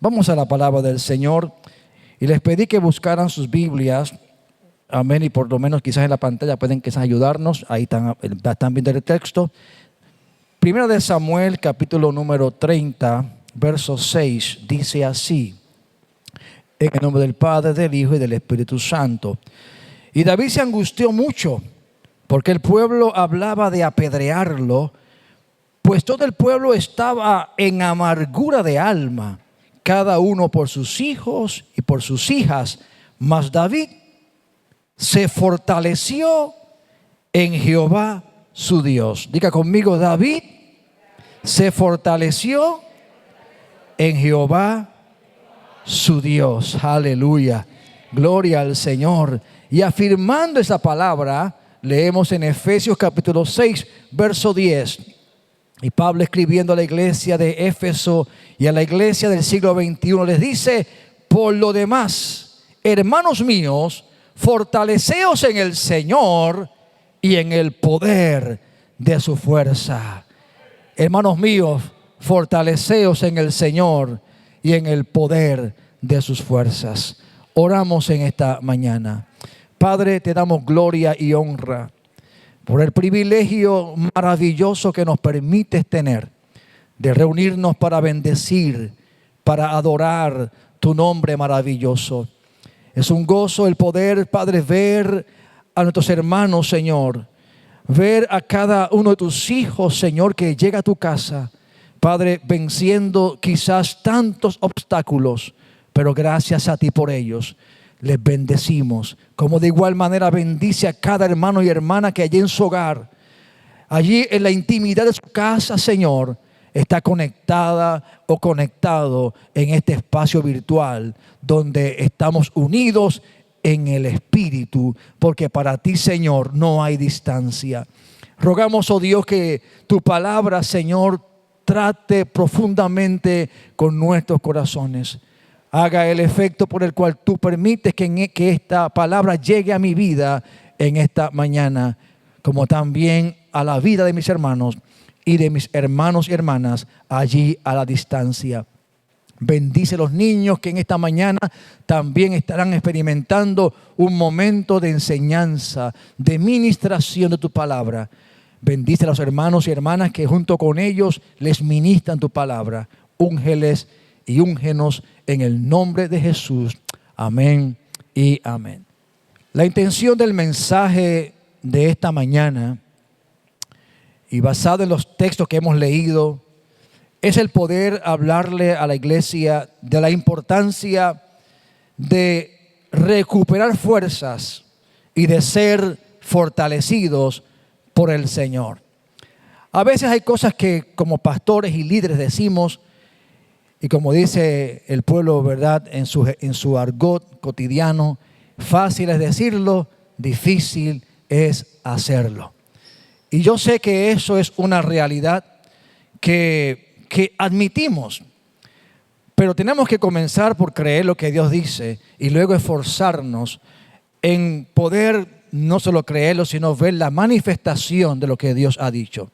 Vamos a la palabra del Señor y les pedí que buscaran sus Biblias. Amén. Y por lo menos quizás en la pantalla pueden quizás ayudarnos. Ahí están viendo el texto. Primera de Samuel, capítulo número 30, verso 6, dice así: en el nombre del Padre, del Hijo y del Espíritu Santo. Y David se angustió mucho, porque el pueblo hablaba de apedrearlo, pues todo el pueblo estaba en amargura de alma, cada uno por sus hijos y por sus hijas. Mas David se fortaleció en Jehová su Dios. Diga conmigo: David se fortaleció en Jehová su Dios. Aleluya. Gloria al Señor. Y afirmando esa palabra, leemos en Efesios capítulo 6, verso 10. Y Pablo, escribiendo a la iglesia de Éfeso y a la iglesia del siglo XXI, les dice: por lo demás, hermanos míos, fortaleceos en el Señor y en el poder de su fuerza. Hermanos míos, fortaleceos en el Señor y en el poder de sus fuerzas. Oramos en esta mañana. Padre, te damos gloria y honra por el privilegio maravilloso que nos permites tener de reunirnos para bendecir, para adorar tu nombre maravilloso. Es un gozo el poder, Padre, ver a nuestros hermanos, Señor, ver a cada uno de tus hijos, Señor, que llega a tu casa, Padre, venciendo quizás tantos obstáculos, pero gracias a ti por ellos. Les bendecimos, como de igual manera bendice a cada hermano y hermana que allí en su hogar, allí en la intimidad de su casa, Señor, está conectada o conectado en este espacio virtual donde estamos unidos en el Espíritu, porque para ti, Señor, no hay distancia. Rogamos, oh Dios, que tu palabra, Señor, trate profundamente con nuestros corazones. Haga el efecto por el cual tú permites que esta palabra llegue a mi vida en esta mañana, como también a la vida de mis hermanos y de mis hermanos y hermanas allí a la distancia. Bendice a los niños que en esta mañana también estarán experimentando un momento de enseñanza, de ministración de tu palabra. Bendice a los hermanos y hermanas que junto con ellos les ministran tu palabra. Úngeles y úngenos en el nombre de Jesús. Amén y amén. La intención del mensaje de esta mañana, y basado en los textos que hemos leído, es el poder hablarle a la iglesia de la importancia de recuperar fuerzas y de ser fortalecidos por el Señor. A veces hay cosas que como pastores y líderes decimos, y como dice el pueblo, ¿verdad?, en su argot cotidiano, fácil es decirlo, difícil es hacerlo. Y yo sé que eso es una realidad que admitimos, pero tenemos que comenzar por creer lo que Dios dice y luego esforzarnos en poder no solo creerlo, sino ver la manifestación de lo que Dios ha dicho.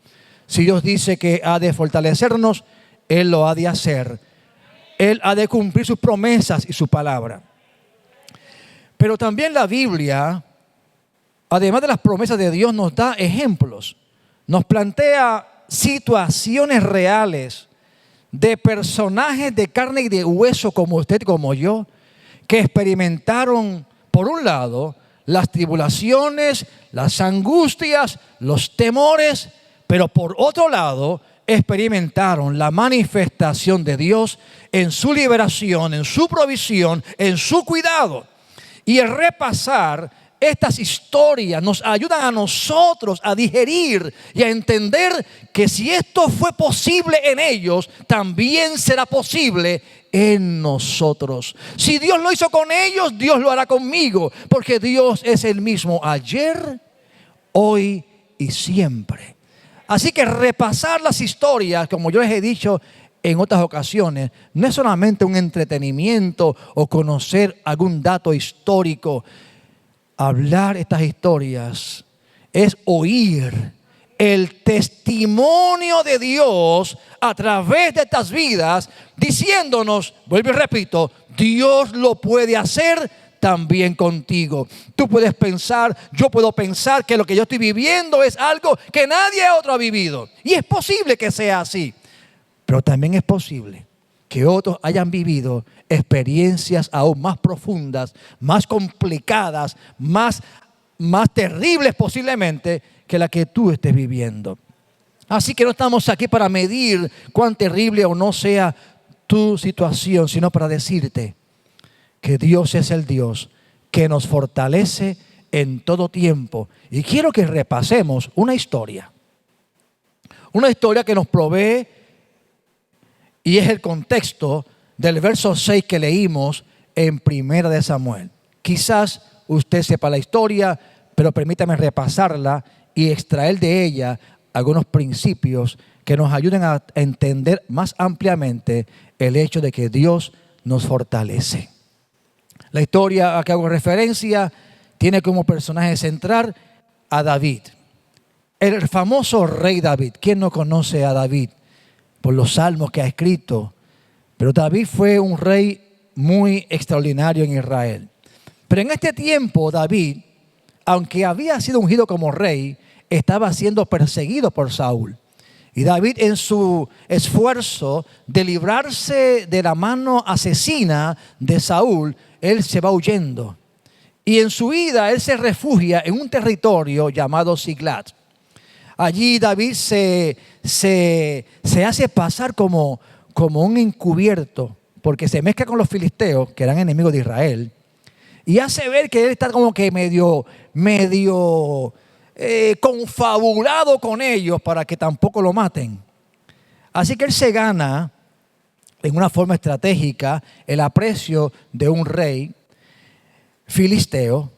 Si Dios dice que ha de fortalecernos, Él lo ha de hacer. Él ha de cumplir sus promesas y su palabra. Pero también la Biblia, además de las promesas de Dios, nos da ejemplos. Nos plantea situaciones reales de personajes de carne y de hueso como usted y como yo, que experimentaron, por un lado, las tribulaciones, las angustias, los temores, pero por otro lado, experimentaron la manifestación de Dios en su liberación, en su provisión, en su cuidado. Y el repasar estas historias nos ayudan a nosotros a digerir y a entender que si esto fue posible en ellos, también será posible en nosotros. Si Dios lo hizo con ellos, Dios lo hará conmigo, porque Dios es el mismo ayer, hoy y siempre. Así que repasar las historias, como yo les he dicho en otras ocasiones, no es solamente un entretenimiento o conocer algún dato histórico. Hablar estas historias es oír el testimonio de Dios a través de estas vidas, diciéndonos, vuelvo y repito, Dios lo puede hacer también contigo. Tú puedes pensar, yo puedo pensar que lo que yo estoy viviendo es algo que nadie otro ha vivido. Y es posible que sea así. Pero también es posible que otros hayan vivido experiencias aún más profundas, más complicadas, más terribles posiblemente que la que tú estés viviendo. Así que no estamos aquí para medir cuán terrible o no sea tu situación, sino para decirte que Dios es el Dios que nos fortalece en todo tiempo. Y quiero que repasemos una historia que nos provee, y es el contexto del verso 6 que leímos en Primera de Samuel. Quizás usted sepa la historia, pero permítame repasarla y extraer de ella algunos principios que nos ayuden a entender más ampliamente el hecho de que Dios nos fortalece. La historia a que hago referencia tiene como personaje central a David, el famoso rey David. ¿Quién no conoce a David por los salmos que ha escrito? Pero David fue un rey muy extraordinario en Israel. Pero en este tiempo David, aunque había sido ungido como rey, estaba siendo perseguido por Saúl. Y David, en su esfuerzo de librarse de la mano asesina de Saúl, él se va huyendo. Y en su huida él se refugia en un territorio llamado Siglat. Allí David se hace pasar como un encubierto, porque se mezcla con los filisteos, que eran enemigos de Israel, y hace ver que él está como que medio confabulado con ellos para que tampoco lo maten. Así que él se gana en una forma estratégica el aprecio de un rey filisteo,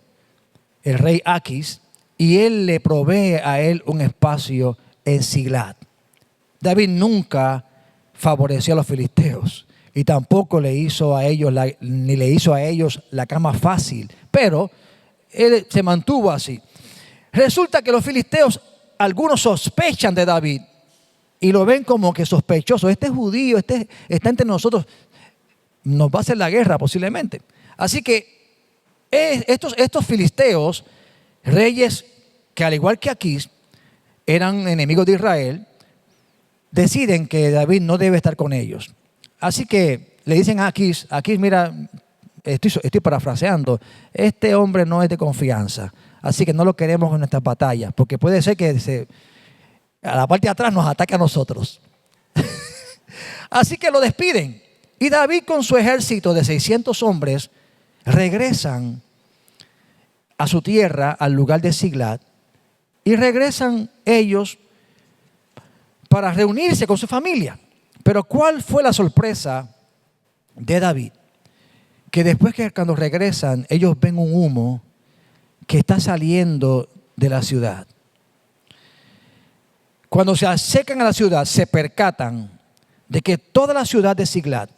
el rey Aquis, y él le provee a él un espacio en Siglat. David nunca favoreció a los filisteos y tampoco le hizo a ellos la cama fácil, pero él se mantuvo así. Resulta que los filisteos, algunos sospechan de David y lo ven como que sospechoso. Este es judío, este está entre nosotros, nos va a hacer la guerra posiblemente. Así que estos filisteos, reyes que al igual que Aquis eran enemigos de Israel, deciden que David no debe estar con ellos. Así que le dicen a Aquis, mira, estoy parafraseando, este hombre no es de confianza, así que no lo queremos en nuestras batallas, porque puede ser que a la parte de atrás nos ataque a nosotros. Así que lo despiden. Y David con su ejército de 600 hombres regresan a su tierra, al lugar de Siglat, y regresan ellos para reunirse con su familia. Pero ¿cuál fue la sorpresa de David? Que después que cuando regresan, ellos ven un humo que está saliendo de la ciudad. Cuando se acercan a la ciudad, se percatan de que toda la ciudad de Siglat,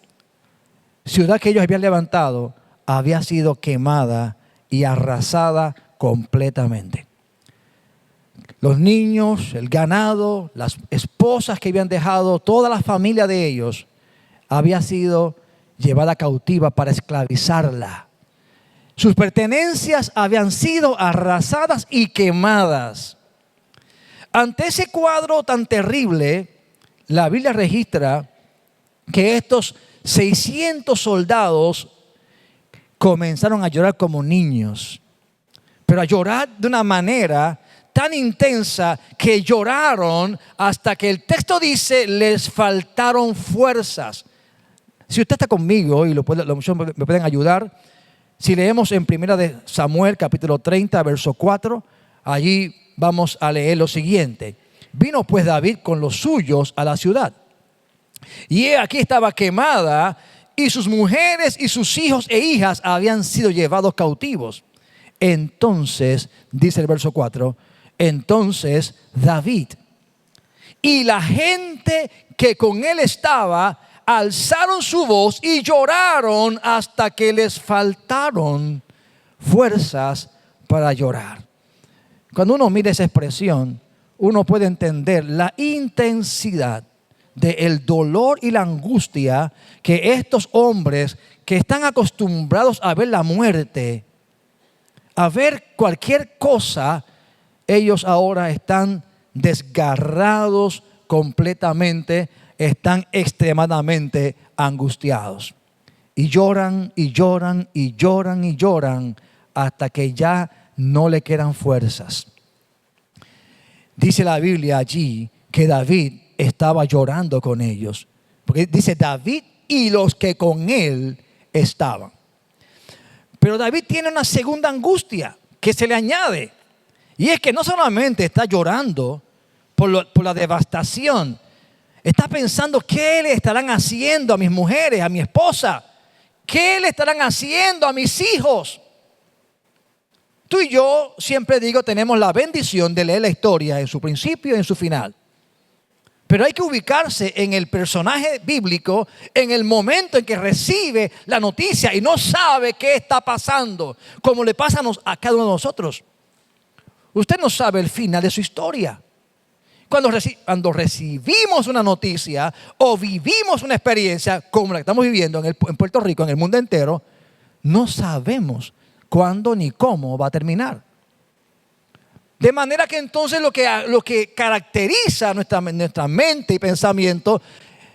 ciudad que ellos habían levantado, había sido quemada y arrasada completamente. Los niños, el ganado, las esposas que habían dejado, toda la familia de ellos había sido llevada cautiva para esclavizarla. Sus pertenencias habían sido arrasadas y quemadas. Ante ese cuadro tan terrible, la Biblia registra que estos 600 soldados comenzaron a llorar como niños, pero a llorar de una manera tan intensa que lloraron hasta que el texto dice les faltaron fuerzas. Si usted está conmigo y muchos me pueden ayudar, si leemos en Primera de Samuel capítulo 30 verso 4, allí vamos a leer lo siguiente. Vino pues David con los suyos a la ciudad, y aquí estaba quemada, y sus mujeres y sus hijos e hijas habían sido llevados cautivos. Entonces, dice el verso 4, entonces David y la gente que con él estaba alzaron su voz y lloraron hasta que les faltaron fuerzas para llorar. Cuando uno mira esa expresión, uno puede entender la intensidad del dolor y la angustia que estos hombres que están acostumbrados a ver la muerte, a ver cualquier cosa, ellos ahora están desgarrados completamente, están extremadamente angustiados. Y lloran y lloran y lloran y lloran hasta que ya no le quedan fuerzas. Dice la Biblia allí que David estaba llorando con ellos. Porque dice David y los que con él estaban. Pero David tiene una segunda angustia que se le añade. Y es que no solamente está llorando por la devastación, está pensando qué le estarán haciendo a mis mujeres, a mi esposa. ¿Qué le estarán haciendo a mis hijos? Tú y yo, siempre digo, tenemos la bendición de leer la historia en su principio y en su final. Pero hay que ubicarse en el personaje bíblico, en el momento en que recibe la noticia y no sabe qué está pasando, como le pasa a cada uno de nosotros. Usted no sabe el final de su historia. Cuando recibimos una noticia o vivimos una experiencia como la que estamos viviendo en Puerto Rico, en el mundo entero, no sabemos cuándo ni cómo va a terminar. De manera que entonces lo que caracteriza nuestra mente y pensamiento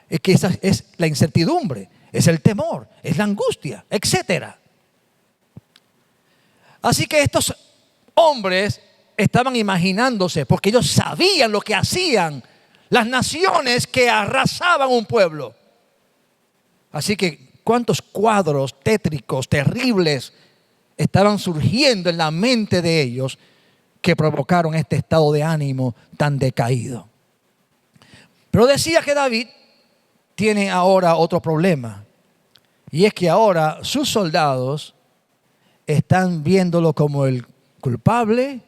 es que esa es la incertidumbre, es el temor, es la angustia, etc. Así que estos hombres estaban imaginándose, porque ellos sabían lo que hacían las naciones que arrasaban un pueblo. Así que cuántos cuadros tétricos, terribles, estaban surgiendo en la mente de ellos que provocaron este estado de ánimo tan decaído. Pero decía que David tiene ahora otro problema, y es que ahora sus soldados están viéndolo como el culpable,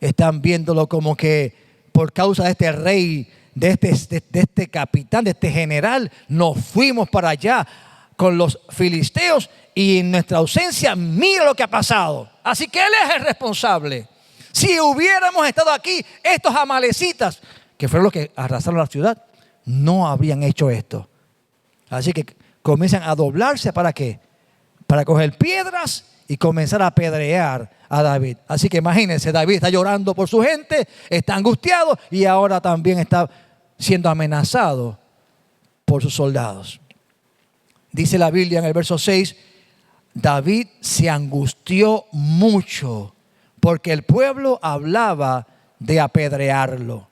están viéndolo como que por causa de este rey, de este capitán, de este general, nos fuimos para allá con los filisteos y en nuestra ausencia, mira lo que ha pasado. Así que él es el responsable. Si hubiéramos estado aquí, estos amalecitas, que fueron los que arrasaron la ciudad, no habrían hecho esto. Así que comienzan a doblarse, ¿para qué? Para coger piedras y comenzar a apedrear a David. Así que imagínense, David está llorando por su gente, está angustiado y ahora también está siendo amenazado por sus soldados. Dice la Biblia en el verso 6, David se angustió mucho porque el pueblo hablaba de apedrearlo.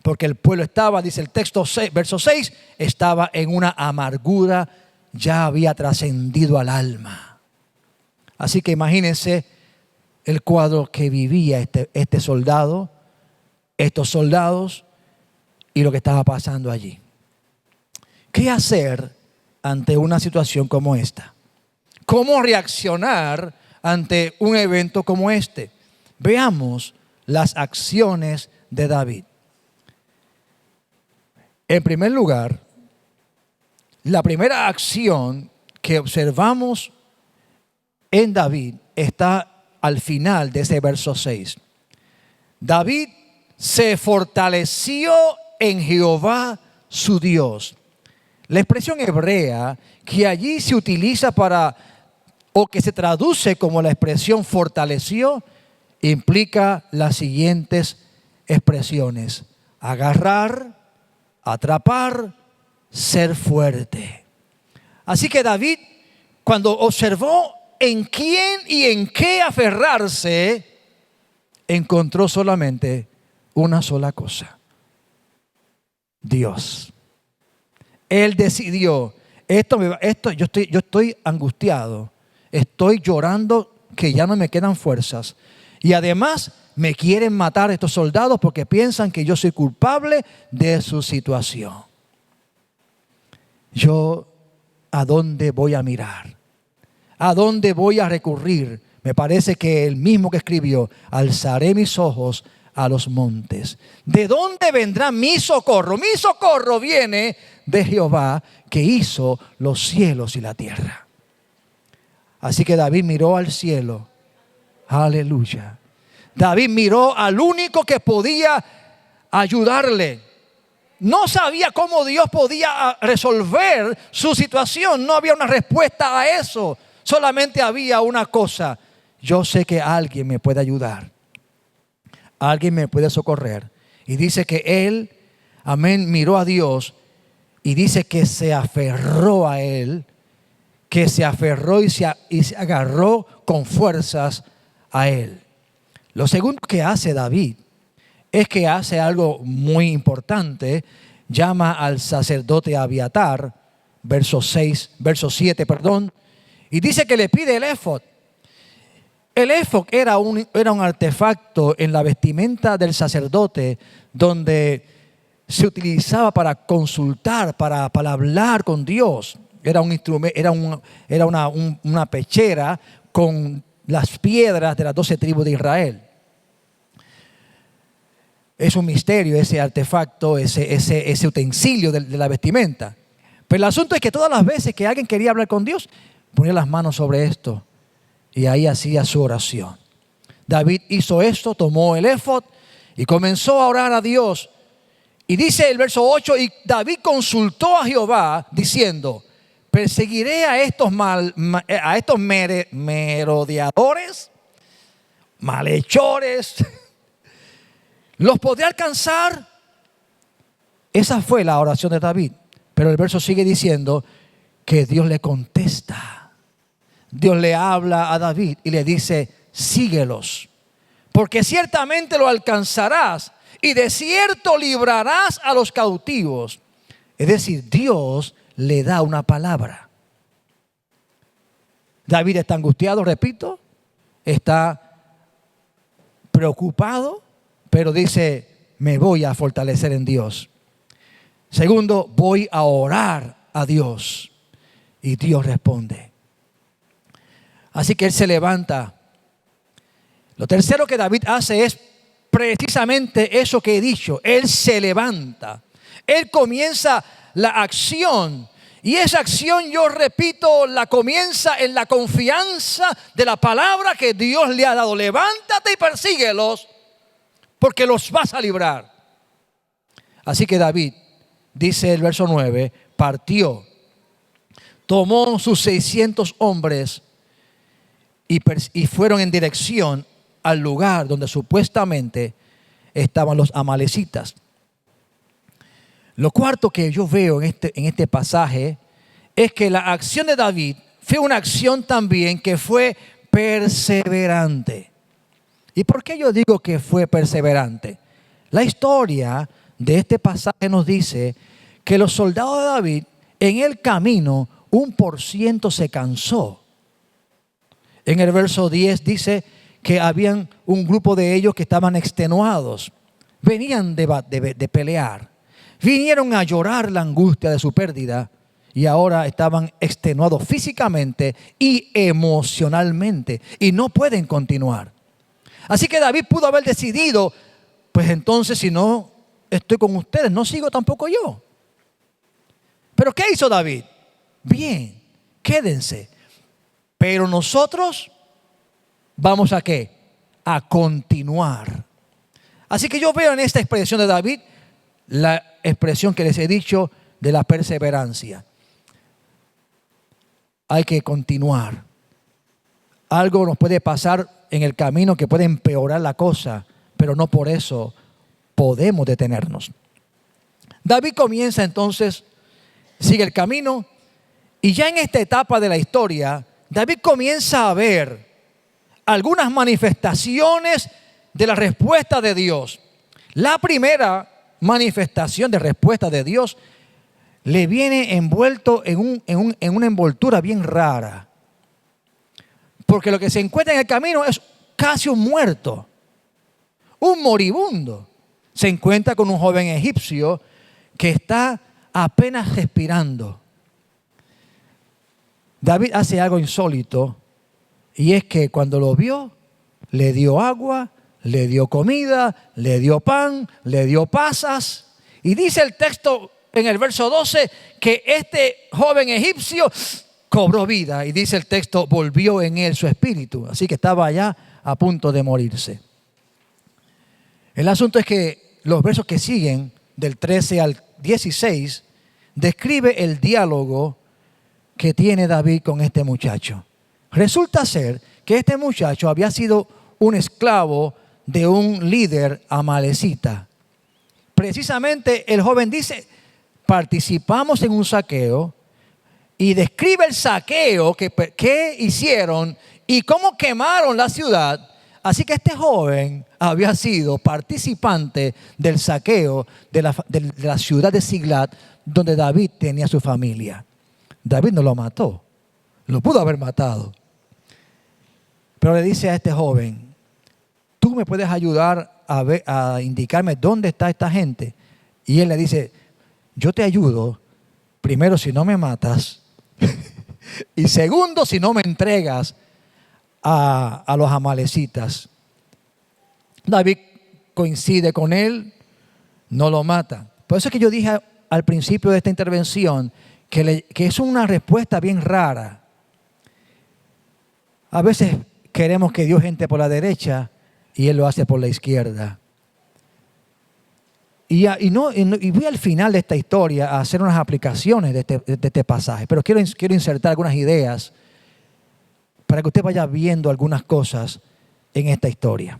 Porque el pueblo estaba, dice el texto, verso 6, estaba en una amargura, ya había trascendido al alma. Así que imagínense el cuadro que vivía este soldado, estos soldados y lo que estaba pasando allí. ¿Qué hacer ante una situación como esta? ¿Cómo reaccionar ante un evento como este? Veamos las acciones de David. En primer lugar, la primera acción que observamos en David está al final de ese verso 6. David se fortaleció en Jehová su Dios. La expresión hebrea que allí se utiliza o que se traduce como la expresión fortaleció, implica las siguientes expresiones: agarrar, atrapar, ser fuerte. Así que David, cuando observó en quién y en qué aferrarse, encontró solamente una sola cosa: Dios. Él decidió, yo estoy angustiado, estoy llorando que ya no me quedan fuerzas. Y además me quieren matar estos soldados porque piensan que yo soy culpable de su situación. Yo, ¿a dónde voy a mirar? ¿A dónde voy a recurrir? Me parece que el mismo que escribió, alzaré mis ojos a los montes. ¿De dónde vendrá mi socorro? Mi socorro viene de Jehová, que hizo los cielos y la tierra. Así que David miró al cielo. Aleluya. David miró al único que podía ayudarle. no sabía cómo Dios podía resolver su situación. No había una respuesta a eso. Solamente había una cosa: yo sé que alguien me puede ayudar, alguien me puede socorrer. Y dice que él, amén, miró a Dios y dice que se aferró a él, que se aferró y se agarró con fuerzas a él. Lo segundo que hace David es que hace algo muy importante. Llama al sacerdote Abiatar, verso 7, y dice que le pide el éfod. El éfod era un artefacto en la vestimenta del sacerdote, donde se utilizaba para consultar, para hablar con Dios. Era un instrumento, era una pechera con las piedras de las 12 tribus de Israel. Es un misterio ese artefacto, ese utensilio de la vestimenta. Pero el asunto es que todas las veces que alguien quería hablar con Dios, ponía las manos sobre esto y ahí hacía su oración. David hizo esto, tomó el éfod y comenzó a orar a Dios. Y dice el verso 8, y David consultó a Jehová diciendo: perseguiré a estos merodeadores, malhechores. ¿Los podré alcanzar? Esa fue la oración de David. Pero el verso sigue diciendo que Dios le contesta. Dios le habla a David y le dice: síguelos, porque ciertamente lo alcanzarás y de cierto librarás a los cautivos. Es decir, Dios le da una palabra. David está angustiado, repito, está preocupado, pero dice: me voy a fortalecer en Dios. Segundo, voy a orar a Dios. Y Dios responde. Así que él se levanta. Lo tercero que David hace es precisamente eso que he dicho. Él se levanta. Él comienza la acción. Y esa acción, yo repito, la comienza en la confianza de la palabra que Dios le ha dado. Levántate y persíguelos, porque los vas a librar. Así que David, dice el verso 9, partió, tomó sus 600 hombres y fueron en dirección al lugar donde supuestamente estaban los amalecitas. Lo cuarto que yo veo en este pasaje es que la acción de David fue una acción también que fue perseverante. ¿Y por qué yo digo que fue perseverante? La historia de este pasaje nos dice que los soldados de David, en el camino, 1% se cansó. En el verso 10 dice que habían un grupo de ellos que estaban extenuados. Venían de pelear. Vinieron a llorar la angustia de su pérdida y ahora estaban extenuados físicamente y emocionalmente y no pueden continuar. Así que David pudo haber decidido: pues entonces, si no estoy con ustedes, no sigo tampoco yo. Pero ¿qué hizo David? Bien, quédense. Pero nosotros vamos a ¿qué? A continuar. Así que yo veo en esta expresión de David la expresión que les he dicho de la perseverancia. Hay que continuar. Algo nos puede pasar en el camino que puede empeorar la cosa, pero no por eso podemos detenernos. David comienza entonces, sigue el camino, y ya en esta etapa de la historia, David comienza a ver algunas manifestaciones de la respuesta de Dios. La primera manifestación de respuesta de Dios le viene envuelto en una envoltura bien rara. Porque lo que se encuentra en el camino es casi un muerto, un moribundo. Se encuentra con un joven egipcio que está apenas respirando. David hace algo insólito, y es que cuando lo vio, le dio agua, le dio comida, le dio pan, le dio pasas. Y dice el texto en el verso 12 que este joven egipcio cobró vida. Y dice el texto: volvió en él su espíritu. Así que estaba ya a punto de morirse. El asunto es que los versos que siguen, del 13 al 16 describe el diálogo que tiene David con este muchacho. Resulta ser que este muchacho había sido un esclavo de un líder amalecita. Precisamente el joven dice, participamos en un saqueo, y describe el saqueo que hicieron y cómo quemaron la ciudad. Así que este joven había sido participante del saqueo de la ciudad de Siglat, donde David tenía su familia. David no lo mató, lo pudo haber matado. Pero le dice a este joven, ¿tú me puedes ayudar a indicarme dónde está esta gente? Y él le dice, yo te ayudo, primero si no me matas, y segundo si no me entregas a los amalecitas. David coincide con él, no lo mata. Por eso es que yo dije al principio de esta intervención que es una respuesta bien rara. A veces queremos que Dios entre por la derecha y Él lo hace por la izquierda. Y voy al final de esta historia a hacer unas aplicaciones de este pasaje, pero quiero insertar algunas ideas para que usted vaya viendo algunas cosas en esta historia.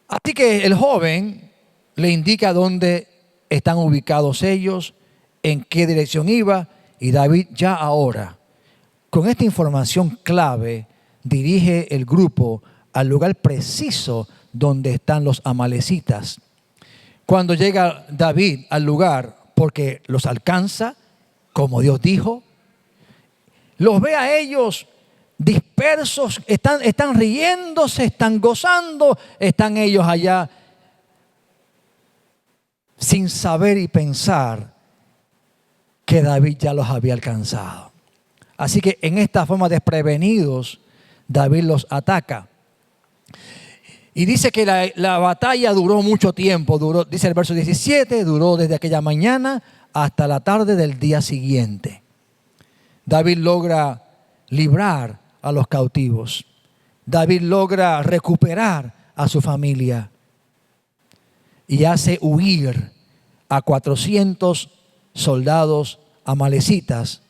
Así que el joven le indica dónde están ubicados ellos, en qué dirección iba, y David ya ahora, con esta información clave, dirige el grupo al lugar preciso donde están los amalecitas. Cuando llega David al lugar, porque los alcanza, como Dios dijo, los ve a ellos dispersos, están riéndose, están gozando, están ellos allá sin saber y pensar que David ya los había alcanzado. Así que en esta forma desprevenidos, David los ataca. Y dice que la batalla duró mucho tiempo, dice el verso 17, duró desde aquella mañana hasta la tarde del día siguiente. David logra librar a los cautivos. David logra recuperar a su familia y hace huir a 400 soldados amalecitas,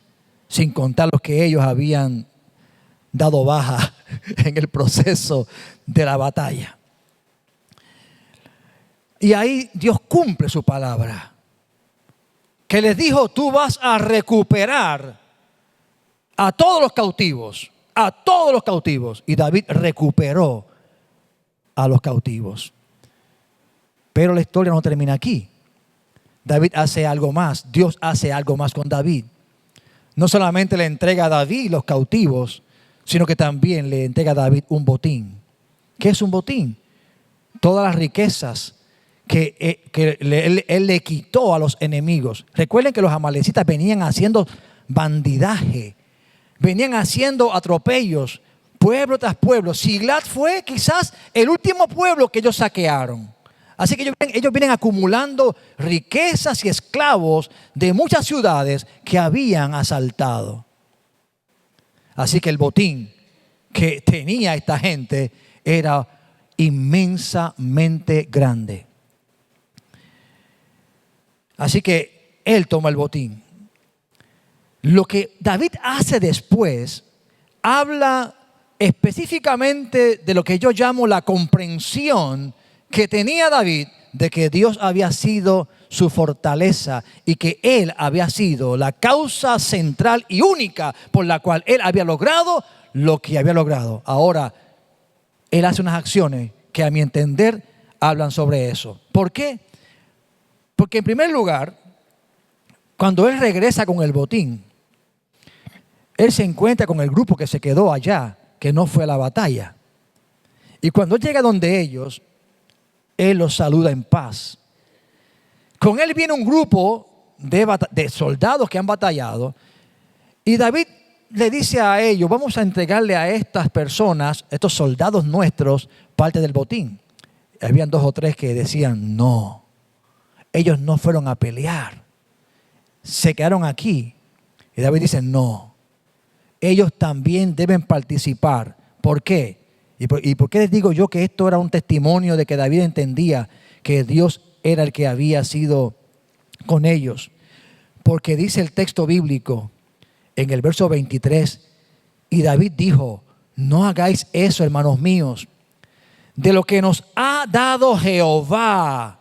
sin contar los que ellos habían dado baja en el proceso de la batalla. Y ahí Dios cumple su palabra, que les dijo, tú vas a recuperar a todos los cautivos, a todos los cautivos. Y David recuperó a los cautivos. Pero la historia no termina aquí. David hace algo más, Dios hace algo más con David. No solamente le entrega a David los cautivos, sino que también le entrega a David un botín. ¿Qué es un botín? Todas las riquezas que él le quitó a los enemigos. Recuerden que los amalecitas venían haciendo bandidaje, venían haciendo atropellos, pueblo tras pueblo. Siglat fue quizás el último pueblo que ellos saquearon. Así que ellos vienen acumulando riquezas y esclavos de muchas ciudades que habían asaltado. Así que el botín que tenía esta gente era inmensamente grande. Así que él toma el botín. Lo que David hace después habla específicamente de lo que yo llamo la comprensión que tenía David de que Dios había sido su fortaleza y que Él había sido la causa central y única por la cual Él había logrado lo que había logrado. Ahora, Él hace unas acciones que a mi entender hablan sobre eso. ¿Por qué? Porque en primer lugar, cuando Él regresa con el botín, Él se encuentra con el grupo que se quedó allá, que no fue a la batalla. Y cuando Él llega donde ellos, Él los saluda en paz. Con Él viene un grupo de soldados que han batallado. Y David le dice a ellos, vamos a entregarle a estas personas, estos soldados nuestros, parte del botín. Habían 2 o 3 que decían, no, ellos no fueron a pelear, se quedaron aquí. Y David dice, no, ellos también deben participar. ¿Por qué? ¿Y por qué les digo yo que esto era un testimonio de que David entendía que Dios era el que había sido con ellos. Porque dice el texto bíblico en el verso 23, y David dijo, no hagáis eso, hermanos míos, de lo que nos ha dado Jehová,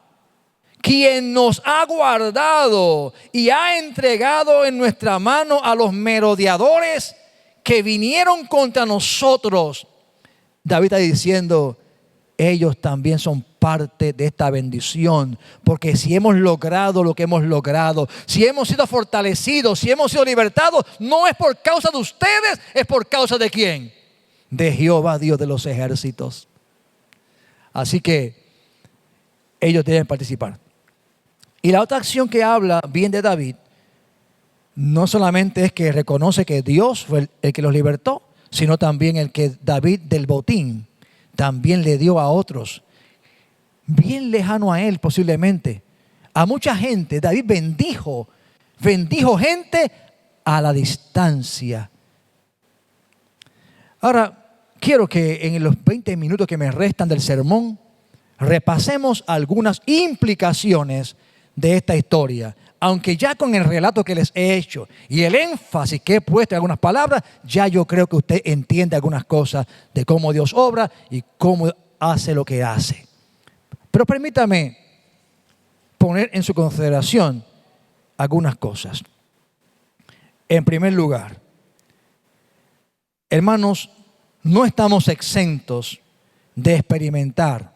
quien nos ha guardado y ha entregado en nuestra mano a los merodeadores que vinieron contra nosotros. David está diciendo, ellos también son parte de esta bendición, porque si hemos logrado lo que hemos logrado, si hemos sido fortalecidos, si hemos sido libertados, no es por causa de ustedes, es por causa de ¿quién? De Jehová, Dios de los ejércitos. Así que ellos deben participar. Y la otra acción que habla bien de David, no solamente es que reconoce que Dios fue el que los libertó, sino también el que David del botín también le dio a otros, bien lejano a él posiblemente. A mucha gente, David bendijo gente a la distancia. Ahora, quiero que en los 20 minutos que me restan del sermón, repasemos algunas implicaciones de esta historia. Aunque ya con el relato que les he hecho y el énfasis que he puesto en algunas palabras, ya yo creo que usted entiende algunas cosas de cómo Dios obra y cómo hace lo que hace. Pero permítame poner en su consideración algunas cosas. En primer lugar, hermanos, no estamos exentos de experimentar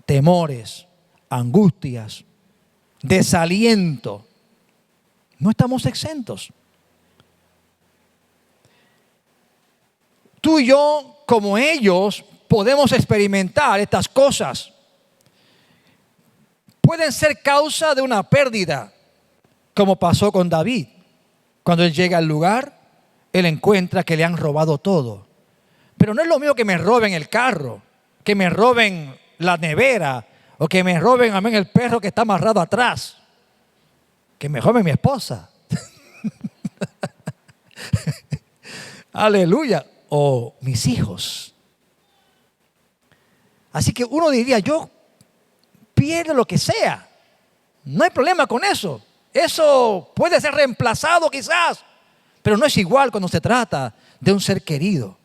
temores, angustias, desaliento. No estamos exentos. Tú y yo, como ellos, podemos experimentar estas cosas. Pueden ser causa de una pérdida, como pasó con David. Cuando él llega al lugar, él encuentra que le han robado todo. Pero no es lo mismo que me roben el carro, que me roben la nevera, o que me roben a mí el perro que está amarrado atrás. Que me roben mi esposa. Aleluya. O mis hijos. Así que uno diría, yo pierdo lo que sea. No hay problema con eso. Eso puede ser reemplazado quizás. Pero no es igual cuando se trata de un ser querido,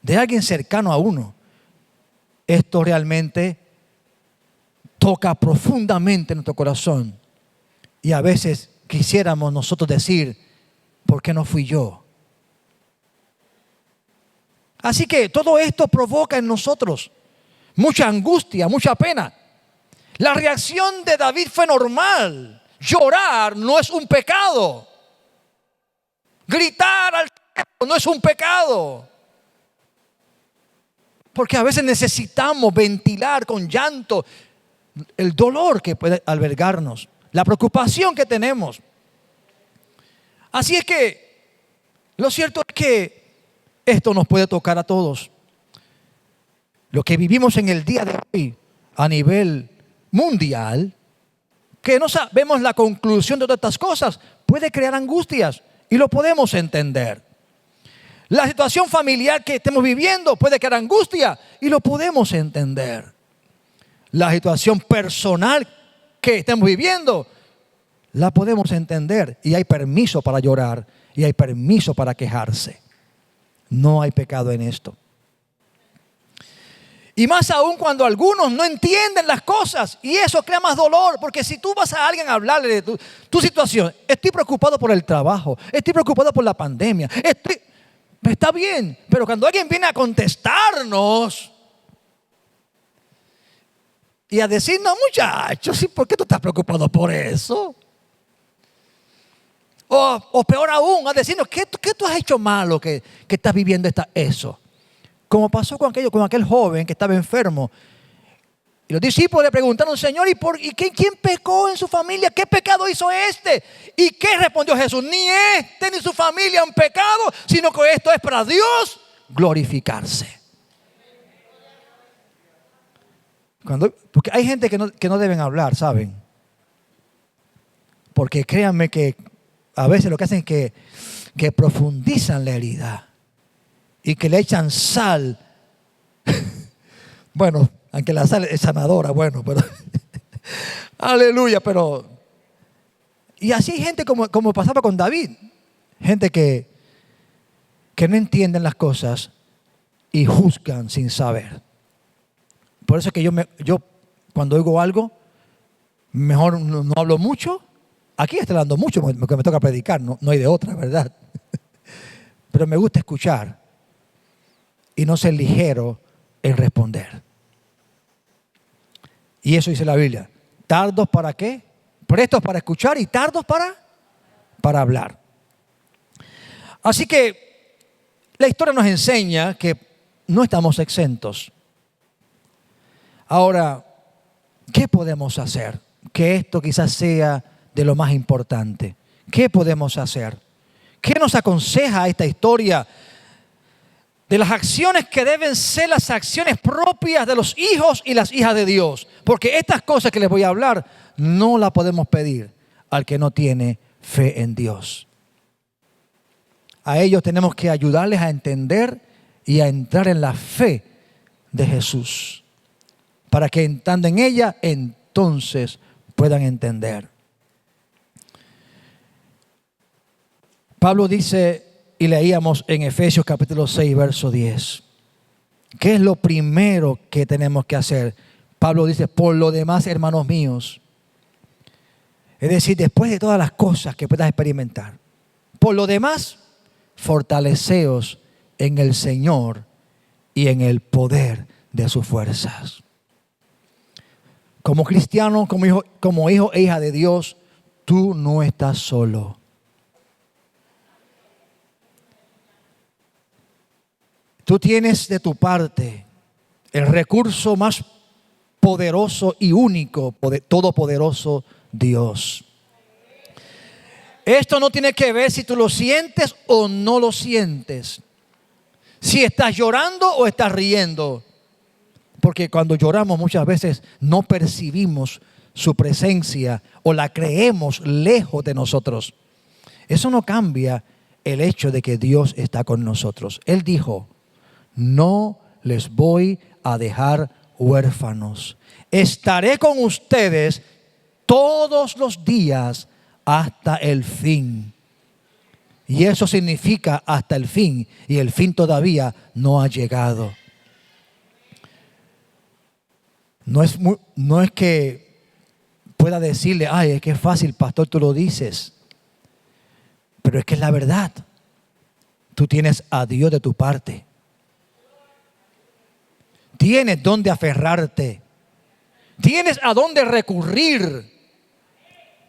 de alguien cercano a uno. Esto realmente toca profundamente nuestro corazón. Y a veces quisiéramos nosotros decir, ¿por qué no fui yo? Así que todo esto provoca en nosotros mucha angustia, mucha pena. La reacción de David fue normal. Llorar no es un pecado. Gritar al cielo no es un pecado. Porque a veces necesitamos ventilar con llanto el dolor que puede albergarnos, la preocupación que tenemos. Así es que lo cierto es que esto nos puede tocar a todos. Lo que vivimos en el día de hoy a nivel mundial, que no sabemos la conclusión de todas estas cosas, puede crear angustias y lo podemos entender. La situación familiar que estemos viviendo puede crear angustia y lo podemos entender. La situación personal que estemos viviendo la podemos entender y hay permiso para llorar y hay permiso para quejarse. No hay pecado en esto. Y más aún cuando algunos no entienden las cosas y eso crea más dolor, porque si tú vas a alguien a hablarle de tu situación, estoy preocupado por el trabajo, estoy preocupado por la pandemia, está bien, pero cuando alguien viene a contestarnos y a decirnos, muchachos, ¿por qué tú estás preocupado por eso? O peor aún, a decirnos, ¿qué tú has hecho malo que estás viviendo eso? Como pasó con aquel joven que estaba enfermo. Y los discípulos le preguntaron, Señor, ¿quién pecó en su familia? ¿Qué pecado hizo este? ¿Y qué respondió Jesús? Ni este ni su familia han pecado, sino que esto es para Dios glorificarse. Porque hay gente que no deben hablar, ¿saben? Porque créanme que a veces lo que hacen es que profundizan la herida y que le echan sal. Bueno, aunque la sal es sanadora, bueno, pero aleluya, pero Y así hay gente como pasaba con David. Gente que no entienden las cosas y juzgan sin saber. Por eso es que yo cuando oigo algo, mejor no hablo mucho. Aquí estoy hablando mucho porque me toca predicar, no hay de otra, ¿verdad? Pero me gusta escuchar y no ser ligero en responder. Y eso dice la Biblia. ¿Tardos para qué? Prestos para escuchar y tardos para hablar. Así que la historia nos enseña que no estamos exentos. Ahora, ¿qué podemos hacer? Que esto quizás sea de lo más importante. ¿Qué podemos hacer? ¿Qué nos aconseja esta historia de las acciones que deben ser las acciones propias de los hijos y las hijas de Dios? Porque estas cosas que les voy a hablar no las podemos pedir al que no tiene fe en Dios. A ellos tenemos que ayudarles a entender y a entrar en la fe de Jesús, para que entrando en ella, entonces puedan entender. Pablo dice, y leíamos en Efesios capítulo 6, verso 10. ¿Qué es lo primero que tenemos que hacer? Pablo dice, por lo demás, hermanos míos. Es decir, después de todas las cosas que puedas experimentar. Por lo demás, fortaleceos en el Señor y en el poder de sus fuerzas. Como cristiano, como hijo e hija de Dios, tú no estás solo. Tú tienes de tu parte el recurso más poderoso y único, todopoderoso Dios. Esto no tiene que ver si tú lo sientes o no lo sientes. Si estás llorando o estás riendo. Porque cuando lloramos muchas veces no percibimos su presencia o la creemos lejos de nosotros. Eso no cambia el hecho de que Dios está con nosotros. Él dijo, no les voy a dejar huérfanos. Estaré con ustedes todos los días hasta el fin. Y eso significa hasta el fin. Y el fin todavía no ha llegado. No es que pueda decirle, ay, es que es fácil, pastor, tú lo dices. Pero es que es la verdad. Tú tienes a Dios de tu parte. Tienes dónde aferrarte. Tienes a dónde recurrir.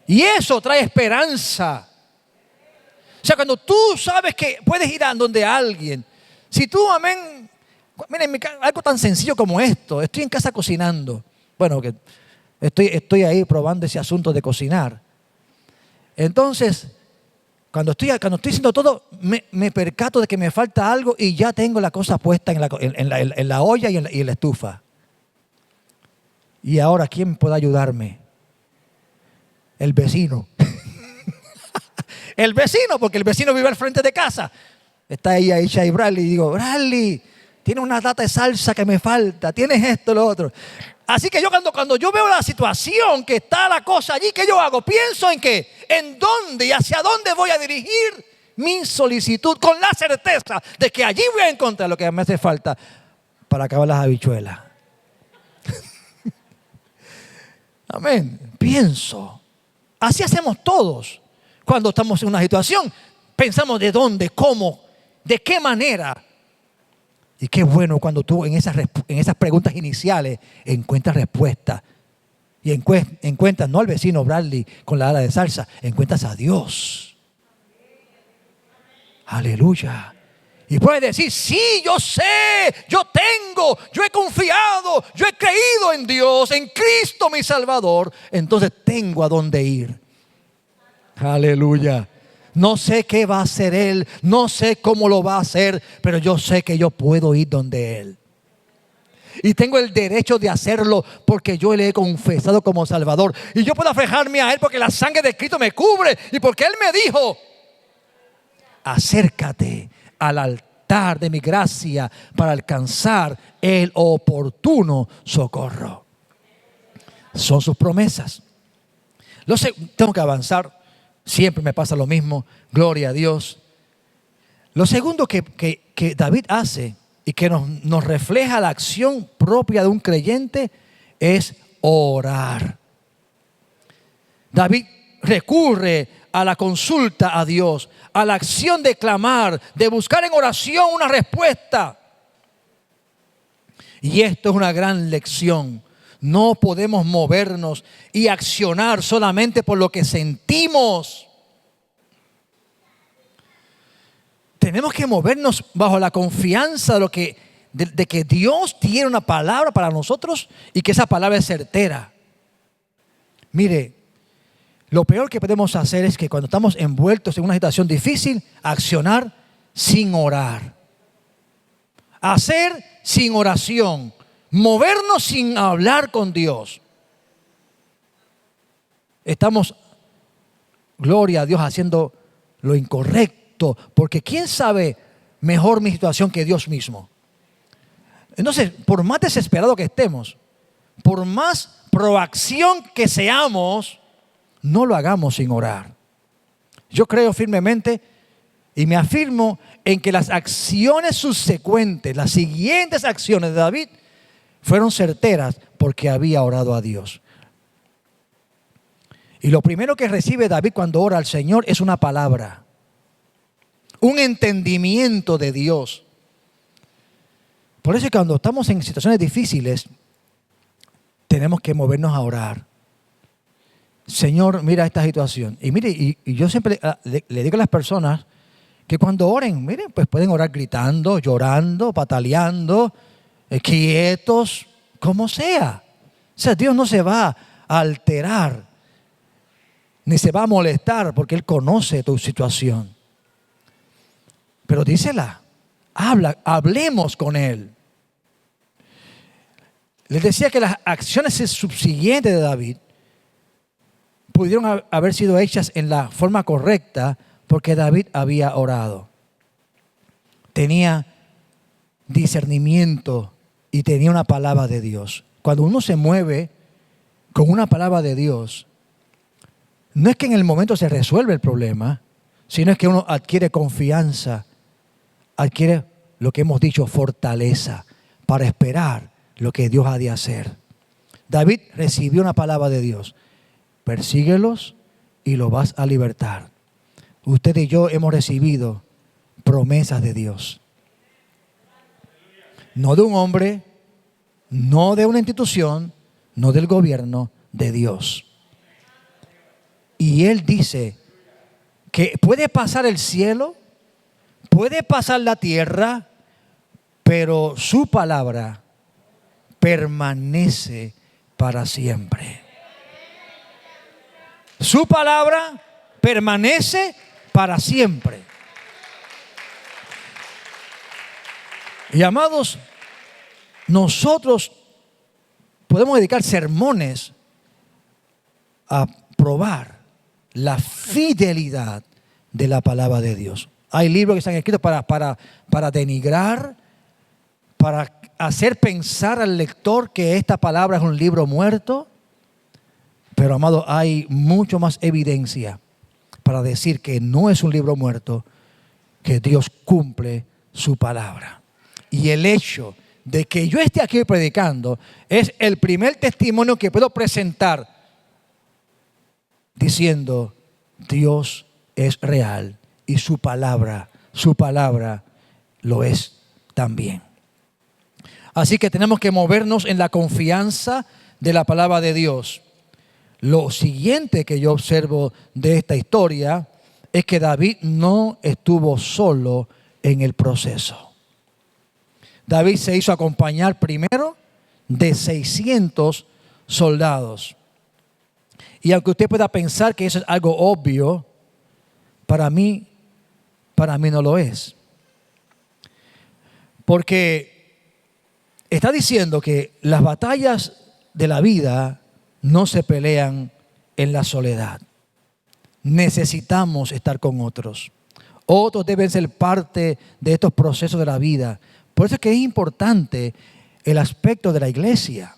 Y eso trae esperanza. O sea, cuando tú sabes que puedes ir a donde alguien. Si tú, amén. Miren, algo tan sencillo como esto. Estoy en casa cocinando. Bueno, que estoy ahí probando ese asunto de cocinar. Entonces, cuando estoy haciendo todo, me percato de que me falta algo y ya tengo la cosa puesta en la olla y en la estufa. Y ahora, ¿quién puede ayudarme? El vecino. El vecino, porque el vecino vive al frente de casa. Está ahí Aisha y Bradley y digo, Bradley, tiene una lata de salsa que me falta, tienes esto, lo otro. Así que yo cuando yo veo la situación que está la cosa allí, ¿qué yo hago? Pienso en qué, en dónde y hacia dónde voy a dirigir mi solicitud con la certeza de que allí voy a encontrar lo que me hace falta para acabar las habichuelas. Amén. Pienso. Así hacemos todos. Cuando estamos en una situación, pensamos de dónde, cómo, de qué manera. Y qué bueno cuando tú en esas preguntas iniciales encuentras respuesta. Y encuentras no al vecino Bradley con la ala de salsa, encuentras a Dios. Aleluya. Y puedes decir, sí, yo sé, yo he confiado, yo he creído en Dios, en Cristo mi Salvador. Entonces tengo a dónde ir. Aleluya. No sé qué va a hacer Él, no sé cómo lo va a hacer, pero yo sé que yo puedo ir donde Él. Y tengo el derecho de hacerlo porque yo le he confesado como Salvador. Y yo puedo aferrarme a Él porque la sangre de Cristo me cubre y porque Él me dijo, acércate al altar de mi gracia para alcanzar el oportuno socorro. Son sus promesas. Tengo que avanzar. siempre me pasa lo mismo, gloria a Dios. Lo segundo que David hace y que nos refleja la acción propia de un creyente es orar. David recurre a la consulta a Dios, a la acción de clamar, de buscar en oración una respuesta. Y esto es una gran lección. No podemos movernos y accionar solamente por lo que sentimos. Tenemos que movernos bajo la confianza de que Dios tiene una palabra para nosotros y que esa palabra es certera. Mire, lo peor que podemos hacer es que cuando estamos envueltos en una situación difícil, accionar sin orar. Hacer sin oración. Movernos sin hablar con Dios. Estamos, gloria a Dios, haciendo lo incorrecto. Porque ¿quién sabe mejor mi situación que Dios mismo? Entonces, por más desesperado que estemos, por más proacción que seamos, no lo hagamos sin orar. Yo creo firmemente y me afirmo en que las acciones subsecuentes, las siguientes acciones de David, fueron certeras porque había orado a Dios. Y lo primero que recibe David cuando ora al Señor es una palabra, un entendimiento de Dios. Por eso cuando estamos en situaciones difíciles, tenemos que movernos a orar. Señor, mira esta situación. Y mire, y yo siempre le digo a las personas que cuando oren, miren, pues pueden orar gritando, llorando, pataleando, quietos, como sea. O sea, Dios no se va a alterar, ni se va a molestar porque Él conoce tu situación. Pero dísela, hablemos con Él. Les decía que las acciones subsiguientes de David pudieron haber sido hechas en la forma correcta porque David había orado. Tenía discernimiento y tenía una palabra de Dios. Cuando uno se mueve con una palabra de Dios, no es que en el momento se resuelve el problema, sino es que uno adquiere confianza, adquiere lo que hemos dicho, fortaleza, para esperar lo que Dios ha de hacer. David recibió una palabra de Dios. Persíguelos y los vas a libertar. Usted y yo hemos recibido promesas de Dios. No de un hombre, no de una institución, no del gobierno, de Dios. Y Él dice que puede pasar el cielo, puede pasar la tierra, pero su palabra permanece para siempre. Su palabra permanece para siempre. Y amados, nosotros podemos dedicar sermones a probar la fidelidad de la palabra de Dios. Hay libros que se han escrito para denigrar, para hacer pensar al lector que esta palabra es un libro muerto. Pero, amado, hay mucho más evidencia para decir que no es un libro muerto, que Dios cumple su palabra. Y el hecho de que yo esté aquí predicando es el primer testimonio que puedo presentar diciendo, Dios es real y su palabra lo es también. Así que tenemos que movernos en la confianza de la palabra de Dios. Lo siguiente que yo observo de esta historia es que David no estuvo solo en el proceso. David se hizo acompañar primero de 600 soldados. Y aunque usted pueda pensar que eso es algo obvio, para mí no lo es. Porque está diciendo que las batallas de la vida no se pelean en la soledad. Necesitamos estar con otros. Otros deben ser parte de estos procesos de la vida. Por eso es que es importante el aspecto de la iglesia.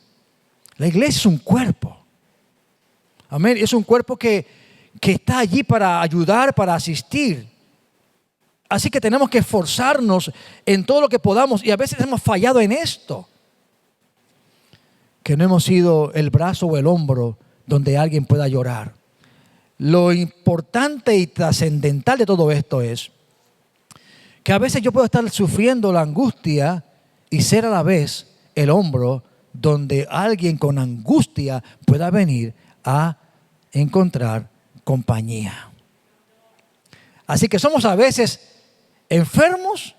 La iglesia es un cuerpo. Amén. Es un cuerpo que que está allí para ayudar, para asistir. Así que tenemos que esforzarnos en todo lo que podamos y a veces hemos fallado en esto. Que no hemos sido el brazo o el hombro donde alguien pueda llorar. Lo importante y trascendental de todo esto es que a veces yo puedo estar sufriendo la angustia y ser a la vez el hombro donde alguien con angustia pueda venir a encontrar compañía. Así que somos a veces enfermos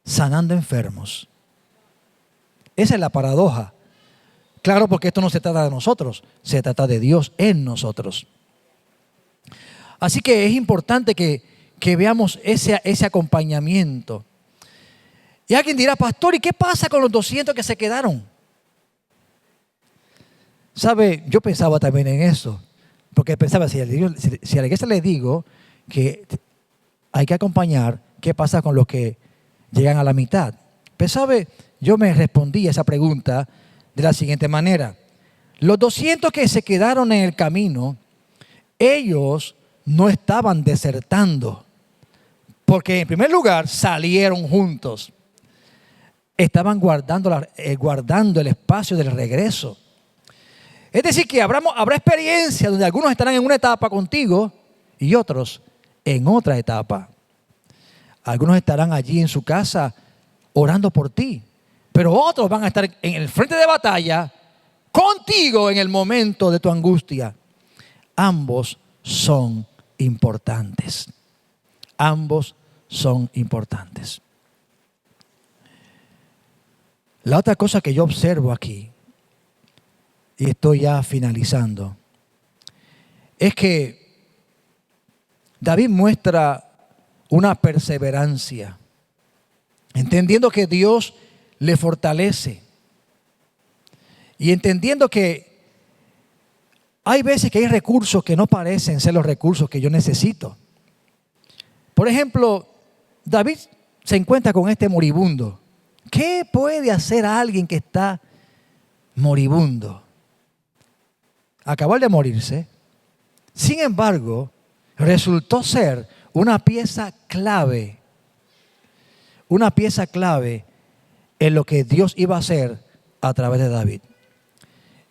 sanando enfermos. Esa es la paradoja. Claro, porque esto no se trata de nosotros, se trata de Dios en nosotros. Así que es importante que veamos ese acompañamiento. Y alguien dirá, pastor, ¿y qué pasa con los 200 que se quedaron? ¿Sabe? Yo pensaba también en eso. Porque pensaba, si a la iglesia le digo que hay que acompañar, ¿qué pasa con los que llegan a la mitad? Pero ¿sabe? Yo me respondí a esa pregunta de la siguiente manera. Los 200 que se quedaron en el camino, ellos no estaban desertando. Porque en primer lugar salieron juntos. Estaban guardando el espacio del regreso. Es decir, que habrá experiencias donde algunos estarán en una etapa contigo y otros en otra etapa. Algunos estarán allí en su casa orando por ti, pero otros van a estar en el frente de batalla contigo en el momento de tu angustia. Ambos son importantes. Ambos son importantes. La otra cosa que yo observo aquí, y estoy ya finalizando, es que David muestra una perseverancia, entendiendo que Dios le fortalece y entendiendo que hay veces que hay recursos que no parecen ser los recursos que yo necesito. Por ejemplo, David se encuentra con este moribundo. ¿Qué puede hacer alguien que está moribundo? Acabar de morirse. Sin embargo, resultó ser una pieza clave en lo que Dios iba a hacer a través de David.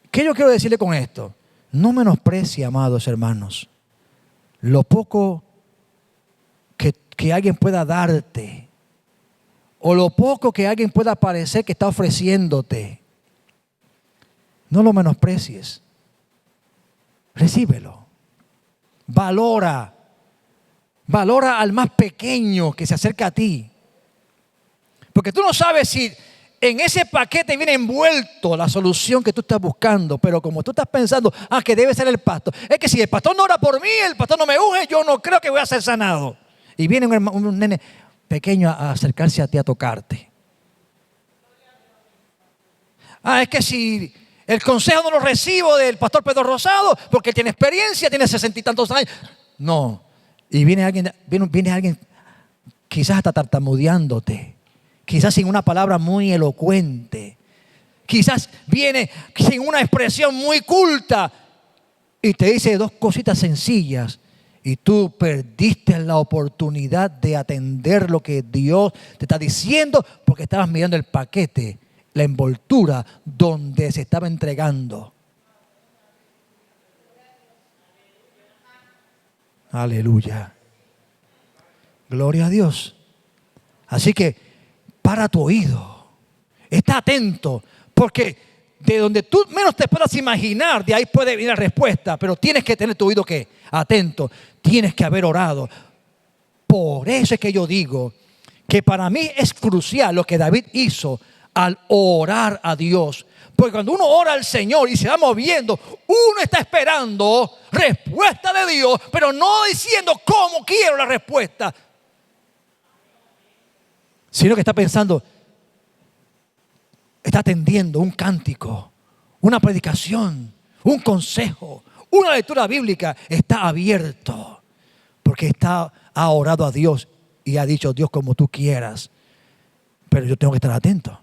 ¿Qué yo quiero decirle con esto? No menosprecie, amados hermanos, lo poco que alguien pueda darte o lo poco que alguien pueda parecer que está ofreciéndote. No lo menosprecies. Recíbelo. Valora al más pequeño que se acerca a ti. Porque tú no sabes si en ese paquete viene envuelto la solución que tú estás buscando. Pero como tú estás pensando, que debe ser el pastor. Es que si el pastor no ora por mí, el pastor no me unge, yo no creo que voy a ser sanado. Y viene un nene pequeño a acercarse a ti a tocarte. Es que si el consejo no lo recibo del pastor Pedro Rosado, porque él tiene experiencia, tiene 60 y tantos años. No. Y viene alguien quizás hasta tartamudeándote, quizás sin una palabra muy elocuente, quizás viene sin una expresión muy culta y te dice dos cositas sencillas y tú perdiste la oportunidad de atender lo que Dios te está diciendo porque estabas mirando el paquete, la envoltura donde se estaba entregando. Aleluya. Gloria a Dios. Así que para tu oído. Está atento. Porque de donde tú menos te puedas imaginar, de ahí puede venir la respuesta. Pero tienes que tener tu oído ¿qué? Atento. Tienes que haber orado. Por eso es que yo digo que para mí es crucial lo que David hizo al orar a Dios. Porque cuando uno ora al Señor y se va moviendo, uno está esperando respuesta de Dios, pero no diciendo cómo quiero la respuesta, sino que está pensando, está atendiendo un cántico, una predicación, un consejo, una lectura bíblica. Está abierto porque ha orado a Dios y ha dicho, Dios, como tú quieras, pero yo tengo que estar atento.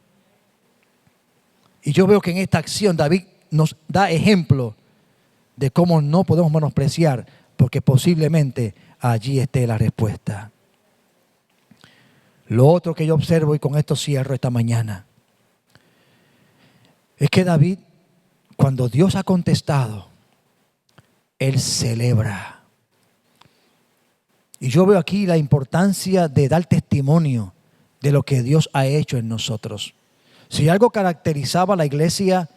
Y yo veo que en esta acción David nos da ejemplo de cómo no podemos menospreciar porque posiblemente allí esté la respuesta. Lo otro que yo observo, y con esto cierro esta mañana, es que David, cuando Dios ha contestado, él celebra. Y yo veo aquí la importancia de dar testimonio de lo que Dios ha hecho en nosotros. Si algo caracterizaba a la iglesia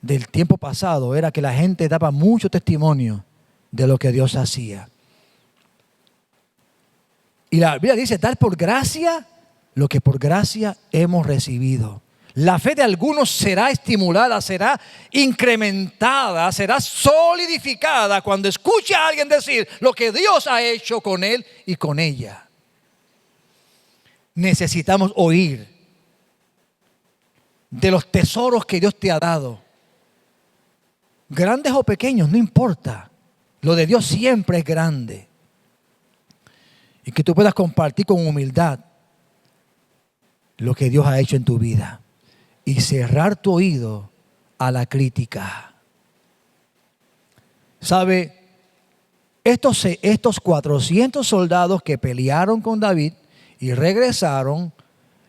del tiempo pasado, era que la gente daba mucho testimonio de lo que Dios hacía. Y la Biblia dice, dar por gracia lo que por gracia hemos recibido. La fe de algunos será estimulada, será incrementada, será solidificada cuando escuche a alguien decir lo que Dios ha hecho con él y con ella. Necesitamos oír de los tesoros que Dios te ha dado. Grandes o pequeños, no importa. Lo de Dios siempre es grande. Y que tú puedas compartir con humildad lo que Dios ha hecho en tu vida. Y cerrar tu oído a la crítica. ¿Sabe? Estos 400 soldados que pelearon con David y regresaron,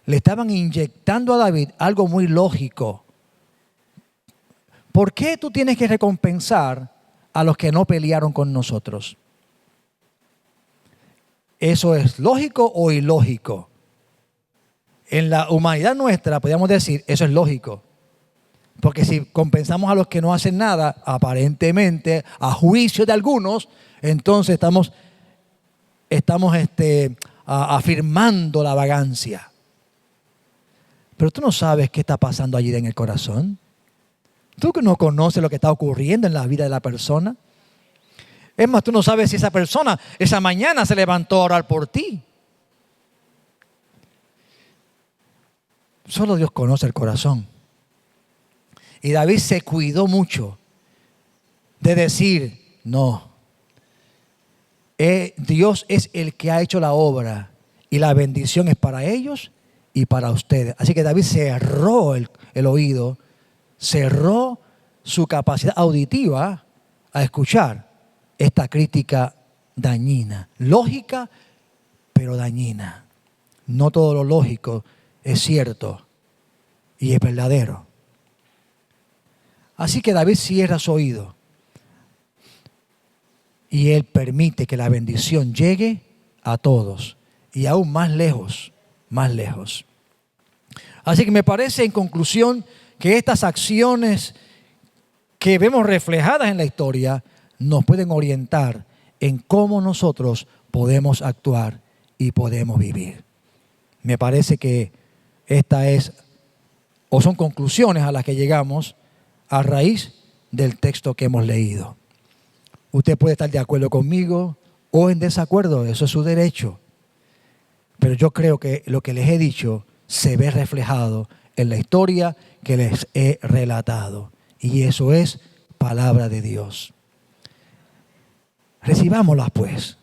le estaban inyectando a David algo muy lógico. ¿Por qué tú tienes que recompensar a los que no pelearon con nosotros? ¿Eso es lógico o ilógico? En la humanidad nuestra podríamos decir, eso es lógico. Porque si compensamos a los que no hacen nada, aparentemente, a juicio de algunos, entonces estamos afirmando la vagancia. Pero tú no sabes qué está pasando allí en el corazón. Tú que no conoces lo que está ocurriendo en la vida de la persona. Es más, tú no sabes si esa persona esa mañana se levantó a orar por ti. Solo Dios conoce el corazón. Y David se cuidó mucho de decir, no, Dios es el que ha hecho la obra y la bendición es para ellos y para ustedes. Así que David cerró el oído, cerró su capacidad auditiva a escuchar esta crítica dañina. Lógica, pero dañina. No todo lo lógico es cierto y es verdadero. Así que David cierra su oído y él permite que la bendición llegue a todos y aún más lejos, más lejos. Así que me parece en conclusión que estas acciones que vemos reflejadas en la historia nos pueden orientar en cómo nosotros podemos actuar y podemos vivir. Me parece que esta es, o son conclusiones a las que llegamos a raíz del texto que hemos leído. Usted puede estar de acuerdo conmigo o en desacuerdo, eso es su derecho. Pero yo creo que lo que les he dicho se ve reflejado en la historia que les he relatado. Y eso es palabra de Dios. Recibámosla pues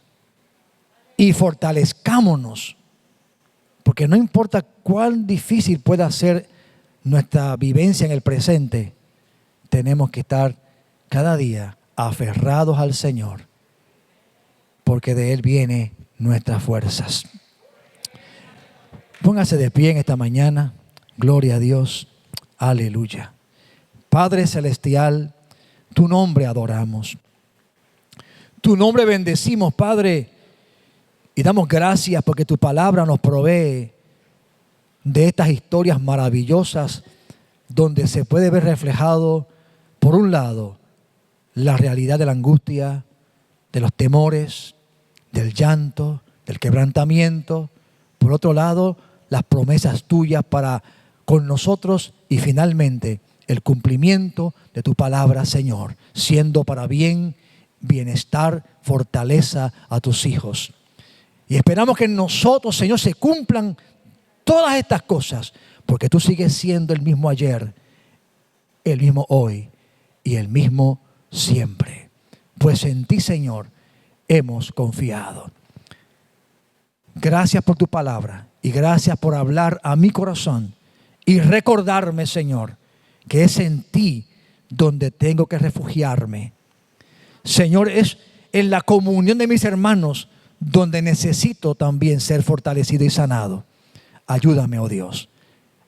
y fortalezcámonos. Porque no importa cuán difícil pueda ser nuestra vivencia en el presente, tenemos que estar cada día aferrados al Señor, porque de Él vienen nuestras fuerzas. Póngase de pie en esta mañana. Gloria a Dios. Aleluya. Padre celestial, tu nombre adoramos. Tu nombre bendecimos, Padre. Y damos gracias porque tu palabra nos provee de estas historias maravillosas donde se puede ver reflejado, por un lado, la realidad de la angustia, de los temores, del llanto, del quebrantamiento. Por otro lado, las promesas tuyas para con nosotros y finalmente el cumplimiento de tu palabra, Señor, siendo para bien, bienestar, fortaleza a tus hijos. Y esperamos que en nosotros, Señor, se cumplan todas estas cosas, porque tú sigues siendo el mismo ayer, el mismo hoy y el mismo siempre. Pues en ti, Señor, hemos confiado. Gracias por tu palabra y gracias por hablar a mi corazón y recordarme, Señor, que es en ti donde tengo que refugiarme. Señor, es en la comunión de mis hermanos donde necesito también ser fortalecido y sanado. Ayúdame, oh Dios,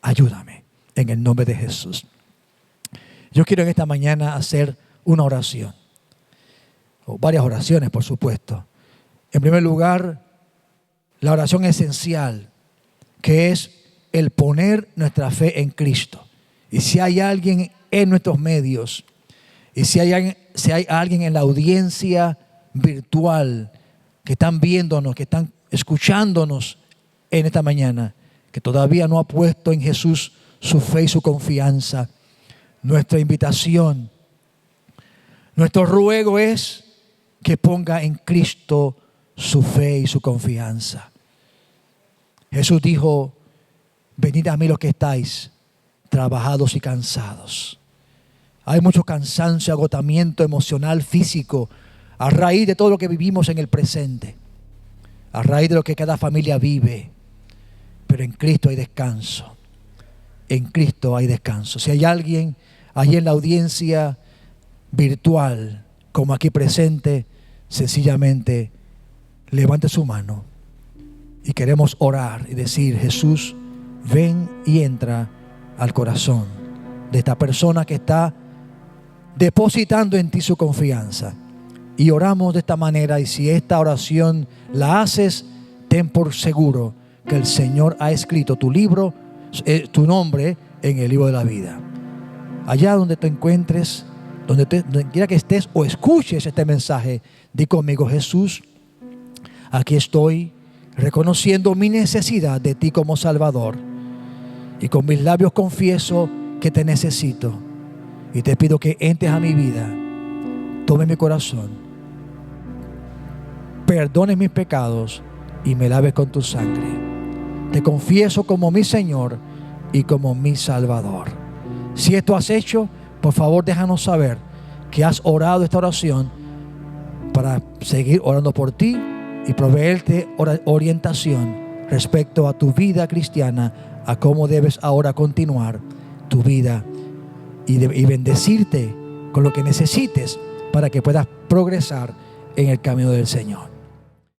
ayúdame en el nombre de Jesús. Yo quiero en esta mañana hacer una oración, o varias oraciones, por supuesto. En primer lugar, la oración esencial, que es el poner nuestra fe en Cristo. Y si hay alguien en nuestros medios, y si hay alguien en la audiencia virtual que están viéndonos, que están escuchándonos en esta mañana, que todavía no ha puesto en Jesús su fe y su confianza, nuestra invitación, nuestro ruego es que ponga en Cristo su fe y su confianza. Jesús dijo: venid a mí los que estáis trabajados y cansados. Hay mucho cansancio, agotamiento emocional, físico, a raíz de todo lo que vivimos en el presente, a raíz de lo que cada familia vive. Pero en Cristo hay descanso. En Cristo hay descanso. Si hay alguien allí en la audiencia virtual, como aquí presente, sencillamente levante su mano y queremos orar y decir: Jesús, ven y entra al corazón de esta persona que está depositando en ti su confianza. Y oramos de esta manera, y si esta oración la haces, ten por seguro que el Señor ha escrito tu libro, tu nombre en el libro de la vida. Allá donde te encuentres, donde quiera que estés o escuches este mensaje, di conmigo: Jesús, aquí estoy reconociendo mi necesidad de ti como Salvador, y con mis labios confieso que te necesito, y te pido que entres a mi vida, tome mi corazón, perdones mis pecados y me laves con tu sangre. Te confieso como mi Señor y como mi Salvador. Si esto has hecho, por favor déjanos saber que has orado esta oración para seguir orando por ti y proveerte orientación respecto a tu vida cristiana, a cómo debes ahora continuar tu vida y bendecirte con lo que necesites para que puedas progresar en el camino del Señor.